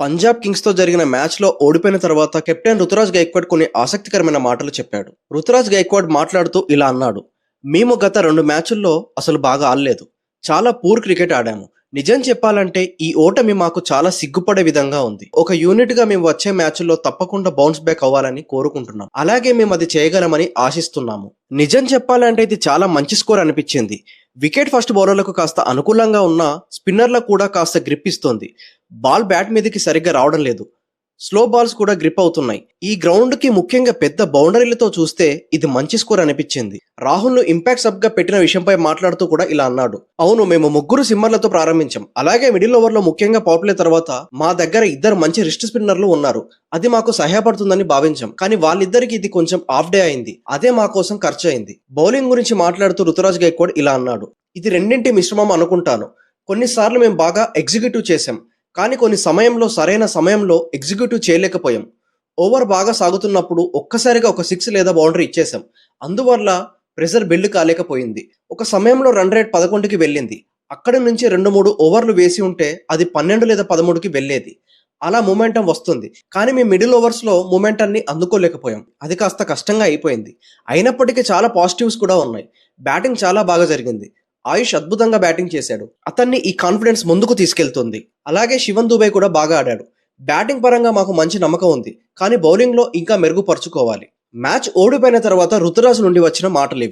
పంజాబ్ కింగ్స్‌తో జరిగిన మ్యాచ్‌లో ఓడిపోయిన తర్వాత కెప్టెన్ రుతురాజ్ గైక్వాడ్ కొన్ని ఆసక్తికరమైన మాటలు చెప్పాడు. రుతురాజ్ గైక్వాడ్ మాట్లాడుతూ ఇలా అన్నాడు. "మేము గత 2 మ్యాచుల్లో అసలు బాగా ఆడలేదు. చాలా పూర్ క్రికెట్ ఆడాము. నిజం చెప్పాలంటే ఈ ఓటమి మాకు చాలా సిగ్గుపడే విధంగా ఉంది. ఒక యూనిట్‌గా మేము వచ్చే మ్యాచ్‌ల్లో తప్పకుండా బౌన్స్ బ్యాక్ అవ్వాలని కోరుకుంటున్నాం. అలాగే మేము అది చేయగలమని ఆశిస్తున్నాము. నిజం చెప్పాలంటే ఇది చాలా మంచి స్కోర్ అనిపించింది. వికెట్ ఫస్ట్ బౌలర్లకు కాస్త అనుకూలంగా ఉన్న స్పిన్నర్లకు కూడా కాస్త గ్రిప్ ఇస్తోంది. బాల్ బ్యాట్ మీదకి సరిగ్గా రావడం లేదు. స్లో బాల్స్ కూడా గ్రిప్ అవుతున్నాయి. ఈ గ్రౌండ్ కి ముఖ్యంగా పెద్ద బౌండరీలతో చూస్తే ఇది మంచి స్కోర్ అనిపించింది." రాహుల్ ను ఇంపాక్ట్ సబ్ గా పెట్టిన విషయంపై మాట్లాడుతూ కూడా ఇలా అన్నాడు. "అవును, మేము ముగ్గురు సిమ్మర్లతో ప్రారంభించాం. అలాగే మిడిల్ ఓవర్ లో ముఖ్యంగా పవర్ ప్లే తర్వాత మా దగ్గర ఇద్దరు మంచి రిస్ట్ స్పిన్నర్లు ఉన్నారు. అది మాకు సహాయపడుతుందని భావించాం. కానీ వాళ్ళిద్దరికి ఇది కొంచెం ఆఫ్ డే అయింది. అదే మా కోసం ఖర్చు అయింది." బౌలింగ్ గురించి మాట్లాడుతూ రుతురాజ్ గైక్వాడ్ ఇలా అన్నాడు. "ఇది రెండింటి మిశ్రమం అనుకుంటాను. కొన్నిసార్లు మేము బాగా ఎగ్జిక్యూటివ్ చేశాం. కానీ కొన్ని సమయంలో సరైన సమయంలో ఎగ్జిక్యూటివ్ చేయలేకపోయాం. ఓవర్ బాగా సాగుతున్నప్పుడు ఒక్కసారిగా ఒక 6 లేదా బౌండరీ ఇచ్చేశాం. అందువల్ల ప్రెజర్ బిల్డ్ కాలేకపోయింది. ఒక సమయంలో రన్ రేట్ 11కి వెళ్ళింది. అక్కడి నుంచి 2-3 ఓవర్లు వేసి ఉంటే అది 12 లేదా 13కి వెళ్ళేది. అలా మొమెంటం వస్తుంది. కానీ మేము మిడిల్ ఓవర్స్లో మొమెంటాన్ని అందుకోలేకపోయాం. అది కాస్త కష్టంగా అయిపోయింది. అయినప్పటికీ చాలా పాజిటివ్స్ కూడా ఉన్నాయి. బ్యాటింగ్ చాలా బాగా జరిగింది. ఆయుష్ అద్భుతంగా బ్యాటింగ్ చేశాడు. అతన్ని ఈ కాన్ఫిడెన్స్ ముందుకు తీసుకెళ్తుంది. అలాగే శివన్ దుబే కూడా బాగా ఆడాడు. బ్యాటింగ్ పరంగా మాకు మంచి నమ్మకం ఉంది. కానీ బౌలింగ్లో ఇంకా మెరుగుపరుచుకోవాలి." మ్యాచ్ ఓడిపోయిన తర్వాత రుతురాజ్ నుండి వచ్చిన మాటలివి.